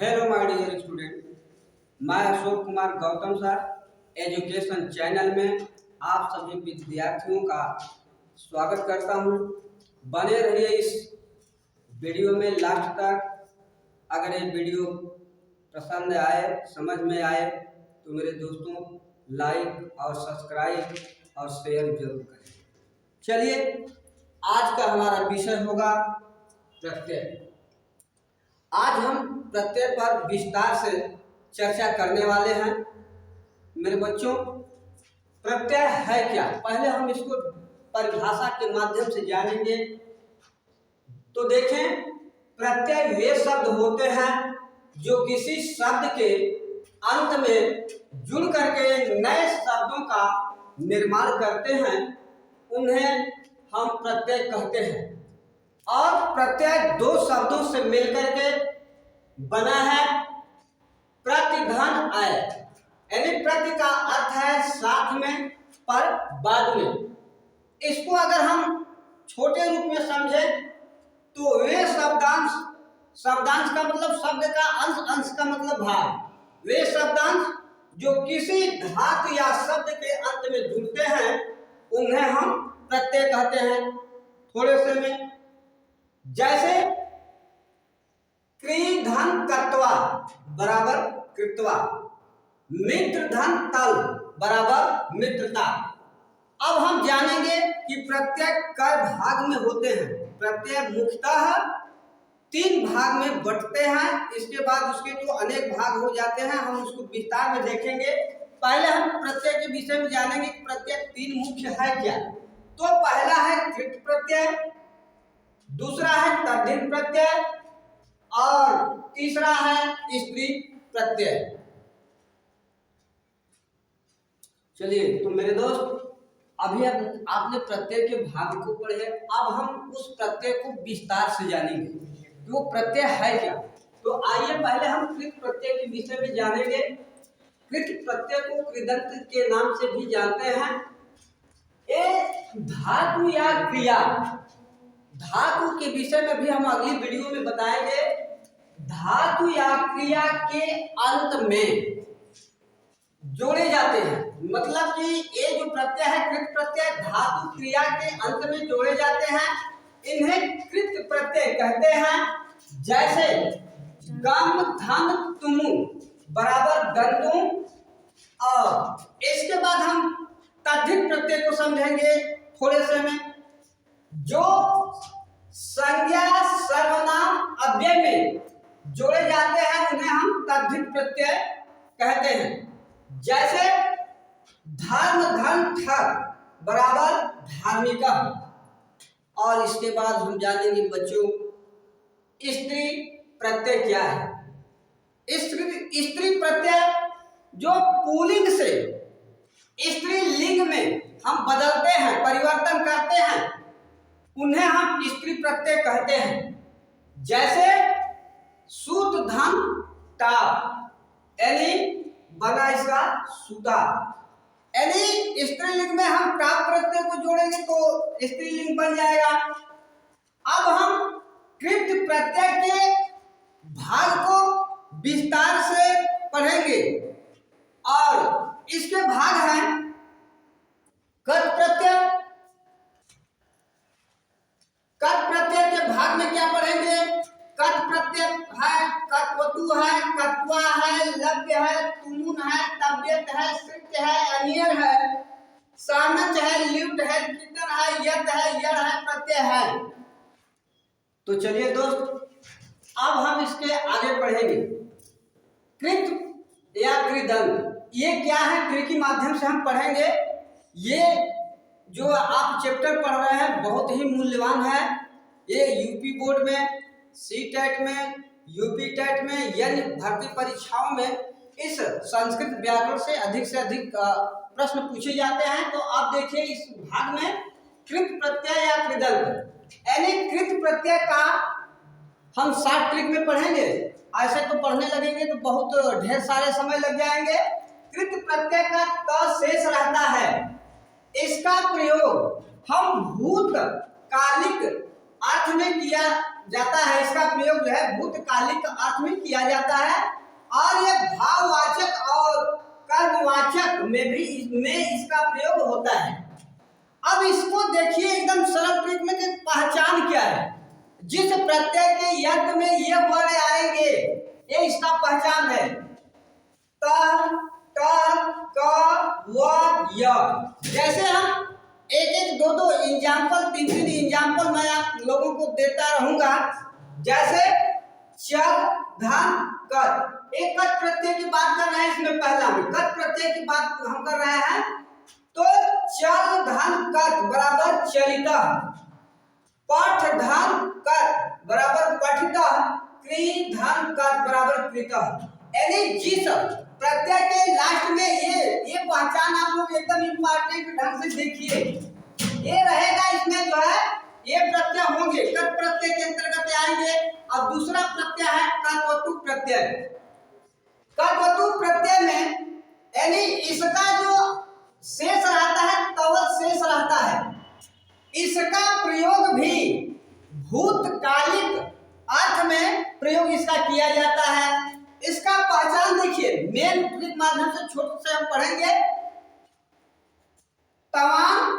Hello my dear student, मैं Ashok Kumar Gautam sir education channel में आप सभी विद्यार्थियों का स्वागत करता हूं। बने रहिए इस वीडियो में लास्ट तक। अगर ये वीडियो पसंद आए, समझ में आए तो मेरे दोस्तों लाइक और सब्सक्राइब और शेयर जरूर करें। चलिए, आज का हमारा विषय होगा प्रत्यय। आज हम प्रत्यय पर विस्तार से चर्चा करने वाले हैं। मेरे बच्चों, प्रत्यय है क्या, पहले हम इसको परिभाषा के माध्यम से जानेंगे। तो देखें, प्रत्यय वे शब्द होते हैं जो किसी शब्द के अंत में जुड़ करके नए शब्दों का निर्माण करते हैं, उन्हें हम प्रत्यय कहते हैं। और प्रत्यय दो शब्दों से मिलकर के बना है, प्रति धन आय, यानी प्रति का अर्थ है साथ में, पर बाद में। इसको अगर हम छोटे रूप में समझें तो वे शब्दांश, शब्दांश का मतलब शब्द का अंश, अंश का मतलब भाग। वे शब्दांश जो किसी धातु या शब्द के अंत में जुड़ते हैं, उन्हें हम प्रत्यय कहते हैं। थोड़े से में जैसे कृ धन कत्वा बराबर कृत्वा, मित्र धन तल बराबर मित्रता। अब हम जानेंगे कि प्रत्यय कै भाग में होते हैं। प्रत्यय मुख्यतः तीन भाग में बंटते हैं। इसके बाद उसके जो अनेक भाग हो जाते हैं, हम उसको विस्तार में देखेंगे। पहले हम प्रत्यय के विषय में जानेंगे कि प्रत्यय तीन मुख्य है क्या। तो पहला है कृत प्रत्यय, दूसरा है तद्धित प्रत्यय और तीसरा है स्त्री प्रत्यय। चलिए, तो मेरे दोस्त, अभी आपने प्रत्यय के भाग को पढ़े, अब हम उस प्रत्यय को विस्तार से जानेंगे कि वो प्रत्यय है क्या। तो आइए पहले हम कृत प्रत्यय के विषय में जानेंगे। कृत प्रत्यय को कृदंत के नाम से भी जानते हैं। ये धातु या क्रिया, धातु के विषय में भी हम अगली वीडियो में बताएंगे। धातु या क्रिया के अंत में जोड़े जाते हैं, मतलब कि ये जो प्रत्यय है कृत प्रत्यय, धातु क्रिया के अंत में जोड़े जाते हैं, इन्हें कृत प्रत्यय कहते हैं। जैसे गम धन तुमु बराबर गंतुम। और इसके बाद हम तद्धित प्रत्यय को समझेंगे थोड़े से में। जो संज्ञा सर्वनाम अव्यय में जोड़े जाते हैं, उन्हें हम तद्धित प्रत्यय कहते हैं। जैसे धर्म धन ठग बराबर धार्मिका। और इसके बाद हम जानेंगे बच्चों, स्त्री प्रत्यय क्या है। स्त्री प्रत्यय जो पुल्लिंग से स्त्रीलिंग में हम बदलते हैं, परिवर्तन करते हैं, उन्हें हम स्त्री प्रत्यय कहते हैं। जैसे सूत धन ताप, यानी बना इसका सूता, यानी स्त्रीलिंग में हम ताप प्रत्यय को जोड़ेंगे तो स्त्रीलिंग बन जाएगा। अब हम कृत प्रत्यय के भाग को विस्तार से पढ़ेंगे और इसके भाग हैं कत प्रत्यय। कत प्रत्यय के भाग में क्या पढ़ेंगे? कत प्रत्यय है, कत्वतु है, कत्वा है, लव्य है, तुमुन है, तव्यत है, सृत्य है, अनियर है, सानच है, ल्युट है, कीर्तन है, यत है, यड़ है, प्रत्यय है। तो चलिए दोस्त, अब हम इसके आगे पढ़ेंगे। कृत या कृदंत, ये क्या है, कृ के माध्यम से हम पढ़ेंगे। ये जो आप चैप्टर पढ़ रहे हैं बहुत ही मूल्यवान है। ये यूपी बोर्ड में, सी टेट में, यूपी टेट में, यानी भर्ती परीक्षाओं में इस संस्कृत व्याकरण से अधिक प्रश्न पूछे जाते हैं। तो आप देखिए इस भाग में कृत प्रत्यय या कृदंत, यानी कृत प्रत्यय का हम 60 ट्रिक में पढ़ेंगे। ऐसे तो पढ़ने लगेंगे तो बहुत ढेर सारे समय लग जाएंगे। कृत प्रत्यय का त शेष रहता है। इसका प्रयोग हम भूतकालिक अर्थ में किया जाता है, इसका प्रयोग जो है भूतकालिक अर्थ में किया जाता है और ये भाववाचक और कर्मवाचक में इसका प्रयोग होता है। अब इसको देखिए एकदम सरल ट्रिक में कि पहचान क्या है। जिस प्रत्यय के यज्ञ में ये वर्ण आएंगे ये इसका पहचान है। त, ट, क, व, य। जैसे हम एक दो एग्जाम्पल, तीन एग्जाम्पल मैं आप लोगों को देता रहूंगा। जैसे चल, धन, कर। एक कट प्रत्यय की बात कर रहे हैं, इसमें पहला में कट प्रत्यय की बात हम कर रहे हैं। तो चल, धन, कट बराबर चलित, पठ, धन, कट बराबर पठित, क्री, धन, कट बराबर कृत। यानी जिस प्रत्यय के लास्ट में ये पहचान आप लोग एकदम इम्पोर्टेंट ढंग से देखिए। ये रहेगा, इसमें जो है ये प्रत्यय होंगे, कट प्रत्यय के अंतर्गत आएंगे। और दूसरा प्रत्यय है कत्वतु प्रत्यय। कत्वतु प्रत्यय में यानी इसका जो शेष रहता है तवत शेष रहता है। इसका प्रयोग भी भूतकालिक अर्थ में प्रयोग इसका किया जाता है। इसका पहचान देखिए, मेन ट्रिक माध्यम से छोटे से हम पढ़ेंगे। तवान,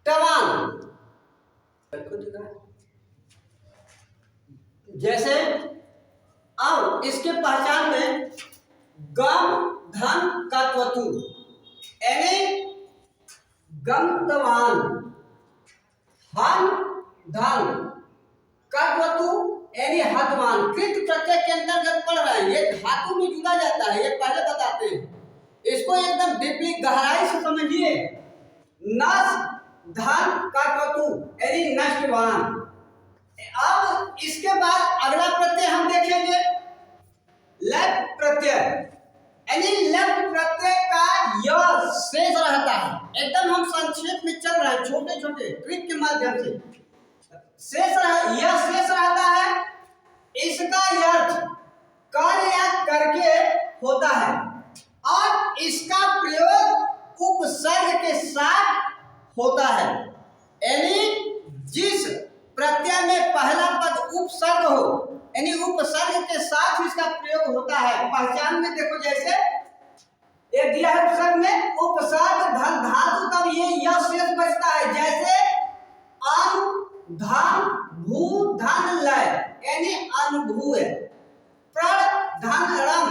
टवान। जैसे अब इसके पहचान में गम, धन, कत्वतु यानी गमतवान, हन, धन, कत्वतु यानी हतवान। कृत प्रत्यय के अंतर्गत पढ़ रहे हैं, ये धातु में जुड़ा जाता है, ये पहले बताते हैं। इसको एकदम डीपली गहराई से समझिए। नस, धन, कत्वतु यानी नष्टवान। अब इसके बाद अगला प्रत्यय हम देखेंगे लट प्रत्यय। यानी लट प्रत्यय का य शेष रहता है। एकदम हम संक्षेप में चल रहे हैं, छोटे छोटे ट्रिक के माध्यम से। शेष रहता है। इसका अर्थ कर या करके होता है और इसका प्रयोग उपसर्ग के साथ होता है। यानी जिस प्रत्यय में पहला पद उपसर्ग हो यानी उपसर्ग के साथ इसका प्रयोग होता है। पहचान में देखो, जैसे ये दिया है उपसर्ग में उपसर्ग धन धातु, तब ये य शेष बचता है। जैसे अन, धन, भू, धन, लय यानी अनुभू है। प्रण, धन, रम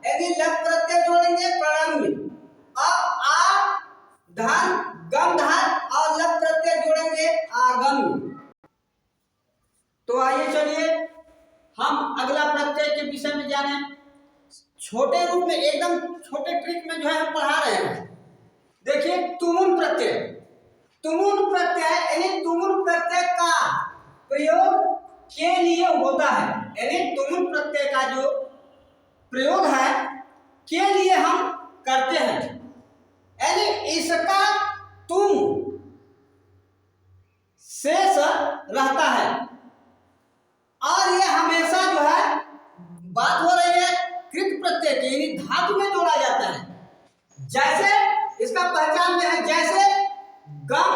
यानी लट प्रत्यय जोड़ेंगे प्रणम में। अब आ, धन, गम, धन और लट प्रत्यय जोड़ेंगे आगम में। तो आइए चलिए हम अगला प्रत्यय के विषय में जाने। छोटे रूप में एकदम छोटे ट्रिक में जो है हम पढ़ा रहे हैं। देखिए तुमुन प्रत्यय। तुमुन प्रत्यय यानी तुमुन प्रत्यय का प्रयोग के लिए होता है। यानी तुमुन प्रत्यय का जो प्रयोग है के लिए हम करते हैं। यानी इसका तुम शेष रहता है और ये हमेशा जो है बात हो रही है कृत प्रत्यय की, यानी धातु में जोड़ा जाता है। जैसे इसका पहचान में है, जैसे गम।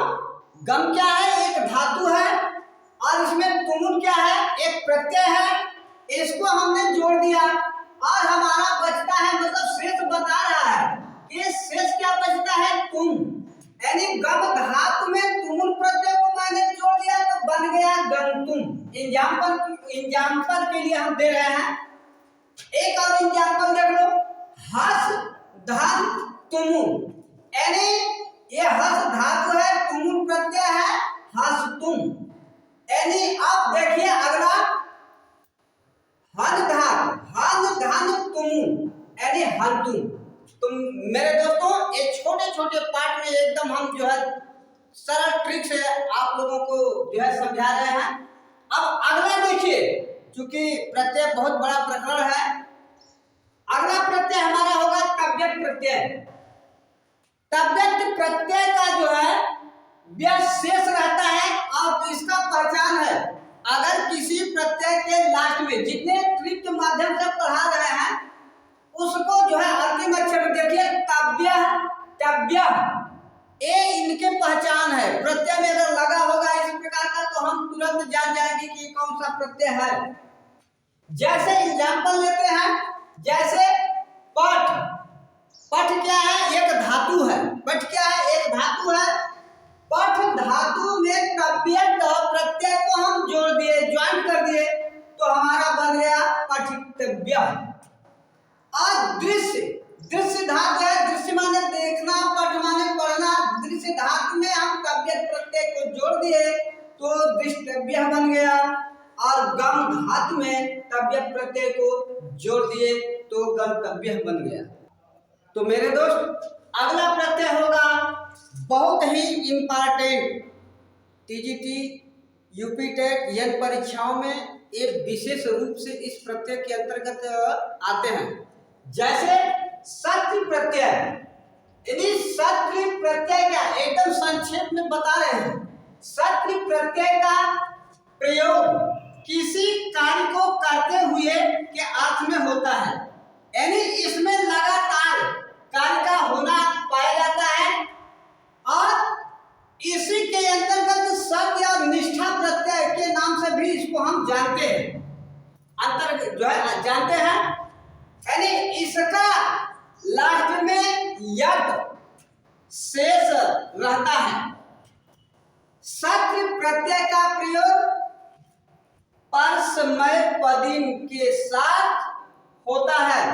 गम क्या है? एक धातु है और इसमें तुमुन क्या है? एक प्रत्यय है। इसको हमने जोड़ दिया और हमारा बचता है, मतलब शेष बता रहा है कि शेष क्या बचता है? तुम। यानी गम धातु में तुमुन प्रत्यय को मैंने जोड़ दिया तो बन गया गंतुम। एग्जाम्पल के लिए हम दे रहे हैं। एक और एग्जाम्पल देख लो, हस, धन, तुमुन। यानी ये हस धातु है, तुमुन प्रत्यय है, हस तुम। यानी अब देखिए अगला हन धन तुमुन यानी हंतुम। तो मेरे दोस्तों ये छोटे छोटे पार्ट में एकदम हम जो है सरल ट्रिक से आप लोगों को जो है समझा रहे हैं। अब अगला देखिए, चूंकि प्रत्यय बहुत बड़ा प्रकरण है, अगला प्रत्यय हमारा होगा तव्यत प्रत्यय। तव्यत प्रत्यय का जो है व्यय शेष रहता है और इसका पहचान है। अगर किसी प्रत्यय के लास्ट में जितने ट्रिक के माध्यम से पढ़ा रहे हैं उसको जो है अंतिम अक्षर देखिए तव्य, तव्य ये इनके पहचान है। प्रत्यय में अगर लगा होगा इस प्रकार का तो हम तुरंत जान जाएंगे कि कौन सा प्रत्यय है। जैसे एग्जाम्पल लेते हैं, जैसे पठ। पठ क्या है? एक धातु है। पठ क्या है? एक धातु है। पठ धातु में तव्यंत प्रत्यय को हम जोड़ दिए, ज्वाइन कर दिए, तो हमारा बन गया पठितव्य। और दृश्य, दृश्य धातु है। दृश्य माने देखना, पठ माने पढ़ना। दृश्य धातु में हम तव्यंत प्रत्यय को जोड़ दिए तो दृष्टव्य बन गया। और गम धातु में तव्यंत प्रत्यय को जोड़ दिए तो गंतव्य बन गया। तो मेरे दोस्त अगला प्रत्यय होगा बहुत ही इंपॉर्टेंट, टीजीटी, यूपी टेट, यन परीक्षाओं में ये विशेष रूप से इस प्रत्यय के अंतर्गत आते हैं। जैसे सत्य प्रत्यय। यदि सत्य प्रत्यय का एकदम संक्षेप में बता रहे हैं, सत्य प्रत्यय का प्रयोग किसी कार्य को करते हुए के अर्थ में होता है, यानी इसमें लगातार कार्य का होना पाया जाता है। और इसी के अंतर्गत सत्य और निष्ठा प्रत्यय के नाम से भी इसको हम जानते हैं, अंतर जो है जानते हैं। यानी इसका लास्ट में यद शेष रहता है। सत्य प्रत्यय का प्रयोग परसमय पदिम के साथ होता है।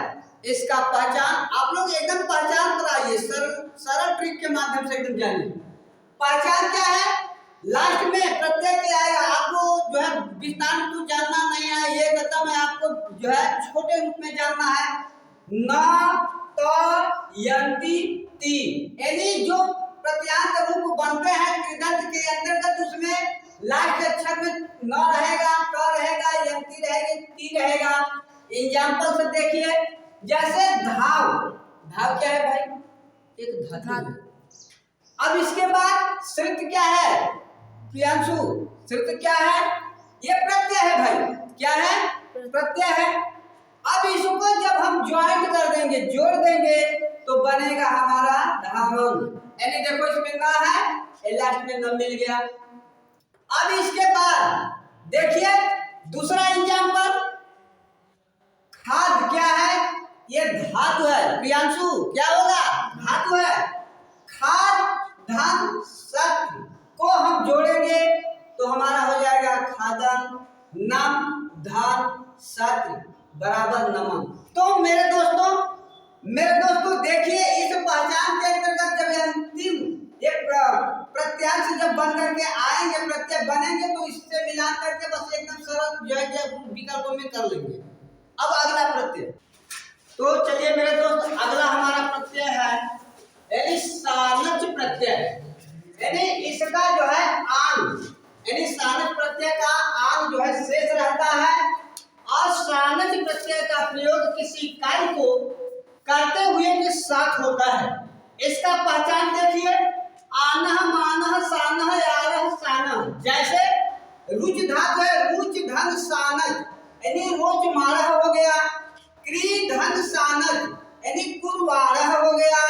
इसका पहचान आप लोग एकदम पहचान कराइए, सरल ट्रिक के माध्यम से एकदम जानिए। पहचान क्या है? लास्ट में प्रत्यय क्या आएगा, आपको जो है विस्तार में तो जानना नहीं है, ये एकदम है आपको जो है छोटे रूप में जानना है। न, त, यंती, ती, यानी जो प्रत्यांत रूप बनते हैं कृदंत के अंतर्गत, उसमें लास्ट अक्षर में न रहेगा, ट रहेगा, यंती रहेगी, ती रहेगा। एग्जाम्पल से देखिए, जैसे धाव। धाव क्या है भाई? एक धातु है। अब इसके बाद श्रित क्या है? प्रियांशु, श्रित क्या है? ये प्रत्यय है भाई। क्या है? प्रत्यय है। अब इसको जब हम ज्वाइंट कर देंगे, जोड़ देंगे, तो बनेगा हमारा धावन। यानी देखो इसमें ना है, लास्ट में न मिल गया। अब इसके बाद देखिए दूसरा एग्जाम्पल, खाद क्या है? ये धातु है। प्रियांशु क्या होगा? धातु है। खाद धन सत्य को हम जोड़ेंगे तो हमारा हो जाएगा खादन। नम धन सत्य बराबर नमन। तो मेरे दोस्तों देखिए, इस पहचान के अंतर्गत जब अंतिम एक प्रत्यांश जब बन करके आएंगे, प्रत्यय बनेंगे, तो इससे मिलान करके बस एकदम सरल जो है विकल्पों में कर लेंगे। अब अगला प्रत्यय, तो चलिए मेरे दोस्त अगला हमारा प्रत्यय है यानी सानच प्रत्यय। यानी इसका जो है आन, यानी सानच प्रत्यय का आन जो है शेष रहता है। और सानच प्रत्यय का प्रयोग किसी कार्य को करते हुए के साथ होता है। इसका पहचान देखिए, आनह, मानह, सानह, यारह, सानह। जैसे रुच धातु है, रुच धन सानच, यानी रोच मारह हो गया। क्री धन सानच, यानी कुरवारह हो गया।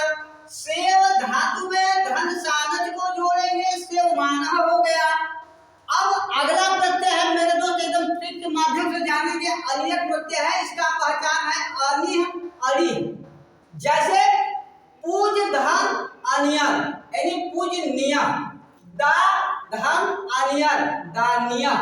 सेव धातु में धन सानच को जोड़ेंगे, सेव मानह हो गया। अब अगला प्रत्यय है मेरे दोस्त, एकदम ट्रिक के माध्यम से जानेंगे, अलिय प्रत्यय है। इसका पहचान है अनिह, अड़िह। जैसे पूज धन अनियन, यानी पूजनीय। दा धन अनियन, दानिया।